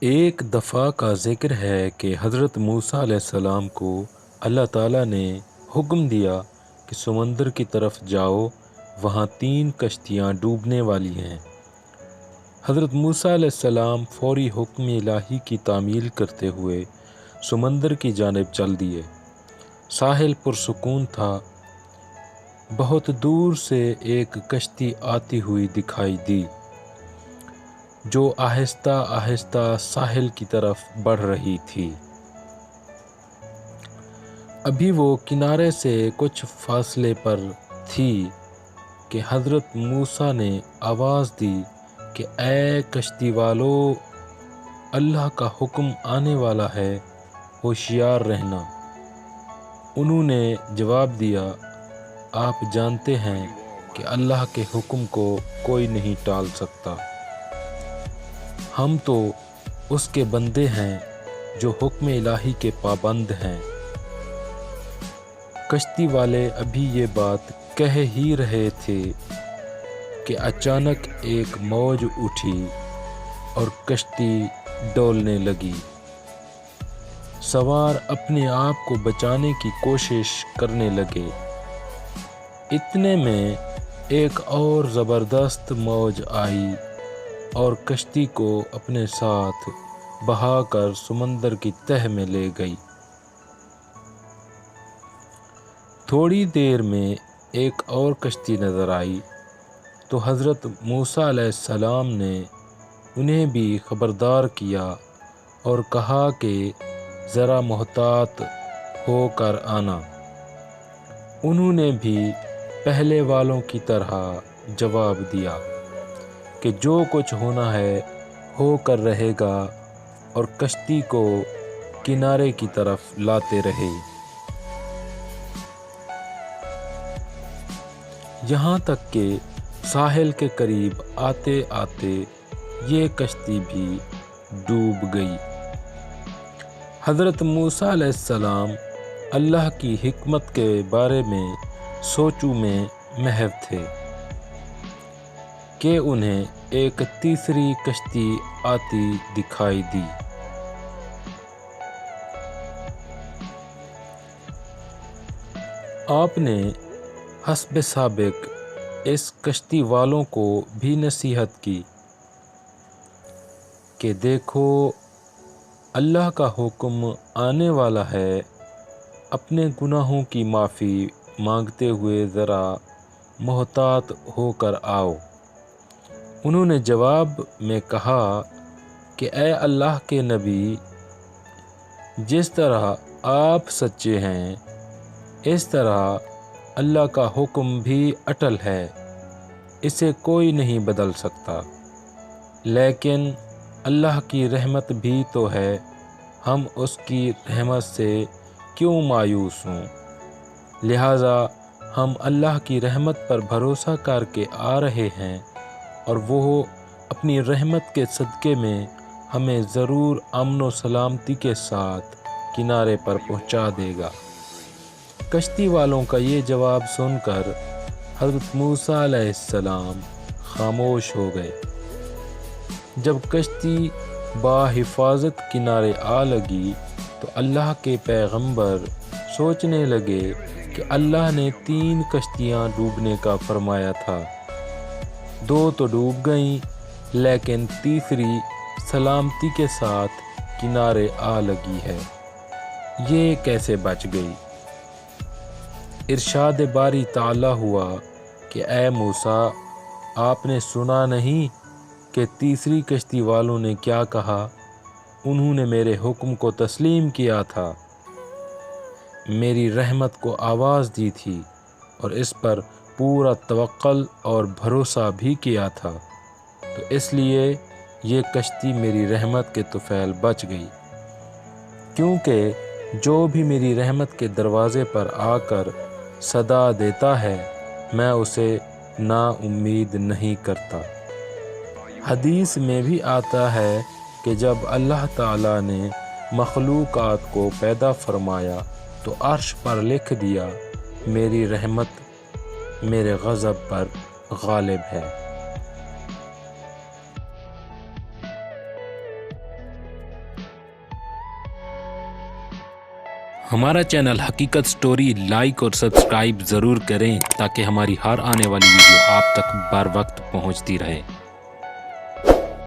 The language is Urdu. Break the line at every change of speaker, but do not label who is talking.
ایک دفعہ کا ذکر ہے کہ حضرت موسیٰ علیہ السلام کو اللہ تعالیٰ نے حکم دیا کہ سمندر کی طرف جاؤ، وہاں 3 کشتیاں ڈوبنے والی ہیں۔ حضرت موسیٰ علیہ السلام فوری حکم الہی کی تعمیل کرتے ہوئے سمندر کی جانب چل دیے۔ ساحل پرسکون تھا۔ بہت دور سے ایک کشتی آتی ہوئی دکھائی دی جو آہستہ آہستہ ساحل کی طرف بڑھ رہی تھی۔ ابھی وہ کنارے سے کچھ فاصلے پر تھی کہ حضرت موسیٰ نے آواز دی کہ اے کشتی والو، اللہ کا حکم آنے والا ہے، ہوشیار رہنا۔ انہوں نے جواب دیا، آپ جانتے ہیں کہ اللہ کے حکم کو کوئی نہیں ٹال سکتا۔ ہم تو اس کے بندے ہیں جو حکم الہی کے پابند ہیں۔ کشتی والے ابھی یہ بات کہہ ہی رہے تھے کہ اچانک ایک موج اٹھی اور کشتی ڈولنے لگی۔ سوار اپنے آپ کو بچانے کی کوشش کرنے لگے۔ اتنے میں ایک اور زبردست موج آئی اور کشتی کو اپنے ساتھ بہا کر سمندر کی تہہ میں لے گئی۔ تھوڑی دیر میں ایک اور کشتی نظر آئی تو حضرت موسیٰ علیہ السلام نے انہیں بھی خبردار کیا اور کہا کہ ذرا محتاط ہو کر آنا۔ انہوں نے بھی پہلے والوں کی طرح جواب دیا کہ جو کچھ ہونا ہے ہو کر رہے گا، اور کشتی کو کنارے کی طرف لاتے رہے۔ یہاں تک کہ ساحل کے قریب آتے آتے یہ کشتی بھی ڈوب گئی۔ حضرت موسیٰ علیہ السلام اللہ کی حکمت کے بارے میں سوچوں میں محو تھے کہ انہیں ایک تیسری کشتی آتی دکھائی دی۔ آپ نے حسب سابق اس کشتی والوں کو بھی نصیحت کی کہ دیکھو، اللہ کا حکم آنے والا ہے، اپنے گناہوں کی معافی مانگتے ہوئے ذرا محتاط ہو کر آؤ۔ انہوں نے جواب میں کہا کہ اے اللہ کے نبی، جس طرح آپ سچے ہیں اس طرح اللہ کا حکم بھی اٹل ہے، اسے کوئی نہیں بدل سکتا، لیکن اللہ کی رحمت بھی تو ہے، ہم اس کی رحمت سے کیوں مایوس ہوں؟ لہٰذا ہم اللہ کی رحمت پر بھروسہ کر کے آ رہے ہیں، اور وہ اپنی رحمت کے صدقے میں ہمیں ضرور امن و سلامتی کے ساتھ کنارے پر پہنچا دے گا۔ کشتی والوں کا یہ جواب سن کر حضرت موسیٰ علیہ السلام خاموش ہو گئے۔ جب کشتی باحفاظت کنارے آ لگی تو اللہ کے پیغمبر سوچنے لگے کہ اللہ نے 3 کشتیاں ڈوبنے کا فرمایا تھا، 2 تو ڈوب گئیں، لیکن تیسری سلامتی کے ساتھ کنارے آ لگی ہے، یہ کیسے بچ گئی؟ ارشاد باری تعالیٰ ہوا کہ اے موسیٰ، آپ نے سنا نہیں کہ تیسری کشتی والوں نے کیا کہا؟ انہوں نے میرے حکم کو تسلیم کیا تھا، میری رحمت کو آواز دی تھی اور اس پر پورا توکل اور بھروسہ بھی کیا تھا، تو اس لیے یہ کشتی میری رحمت کے طفیل بچ گئی۔ کیونکہ جو بھی میری رحمت کے دروازے پر آ کر صدا دیتا ہے، میں اسے نا امید نہیں کرتا۔ حدیث میں بھی آتا ہے کہ جب اللہ تعالیٰ نے مخلوقات کو پیدا فرمایا تو عرش پر لکھ دیا، میری رحمت میرے غضب پر غالب ہے۔ ہمارا چینل حقیقت سٹوری لائک اور سبسکرائب ضرور کریں تاکہ ہماری ہر آنے والی ویڈیو آپ تک بر وقت پہنچتی رہے۔